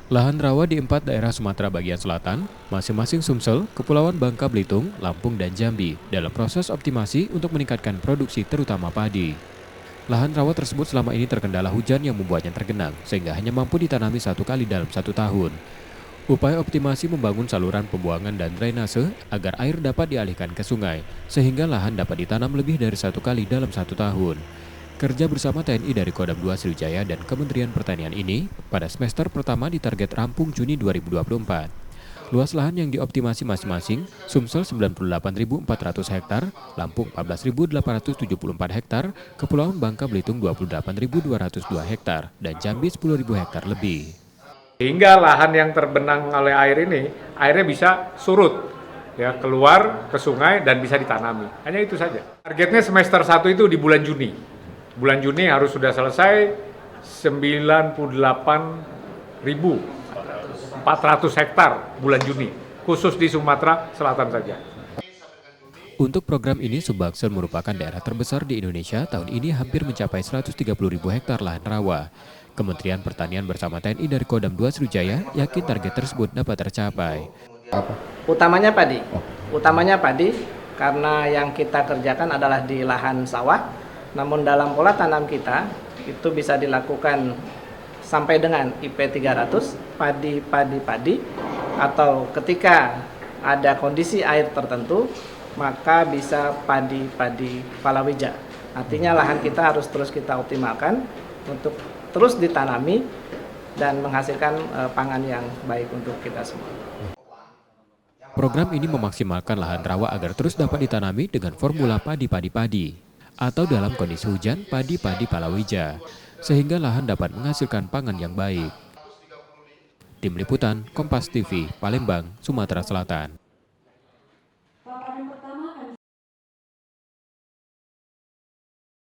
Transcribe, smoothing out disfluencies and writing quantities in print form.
Lahan rawa di 4 daerah Sumatera bagian selatan, masing-masing Sumsel, Kepulauan Bangka Belitung, Lampung, dan Jambi, dalam proses optimasi untuk meningkatkan produksi terutama padi. Lahan rawa tersebut selama ini terkendala hujan yang membuatnya tergenang, sehingga hanya mampu ditanami 1 kali dalam 1 tahun. Upaya optimasi membangun saluran pembuangan dan drainase agar air dapat dialihkan ke sungai, sehingga lahan dapat ditanam lebih dari 1 kali dalam 1 tahun. Kerja bersama TNI dari Kodam 2 Sriwijaya dan Kementerian Pertanian ini pada semester pertama ditarget rampung Juni 2024. Luas lahan yang dioptimasi masing-masing, Sumsel 98.400 hektar, Lampung 14.874 hektar, Kepulauan Bangka Belitung 28.202 hektar, dan Jambi 10.000 hektar lebih. Sehingga lahan yang terbenang oleh air ini, airnya bisa surut, ya keluar ke sungai dan bisa ditanami. Hanya itu saja. Targetnya semester 1 itu di bulan Juni. Bulan Juni harus sudah selesai 98.400 hektar bulan Juni, khusus di Sumatera Selatan saja. Untuk program ini, Sumbaksel merupakan daerah terbesar di Indonesia tahun ini hampir mencapai 130.000 hektar lahan rawa. Kementerian Pertanian bersama TNI dari Kodam 2 Sriwijaya yakin target tersebut dapat tercapai. Utamanya padi. Utamanya padi karena yang kita kerjakan adalah di lahan sawah. Namun dalam pola tanam kita itu bisa dilakukan sampai dengan IP 300 padi atau ketika ada kondisi air tertentu maka bisa padi palawija. Artinya lahan kita harus terus kita optimalkan untuk terus ditanami dan menghasilkan pangan yang baik untuk kita semua. Program ini memaksimalkan lahan rawa agar terus dapat ditanami dengan formula padi-padi-padi atau dalam kondisi hujan padi-padi palawija, sehingga lahan dapat menghasilkan pangan yang baik. Tim Liputan, Kompas TV, Palembang, Sumatera Selatan.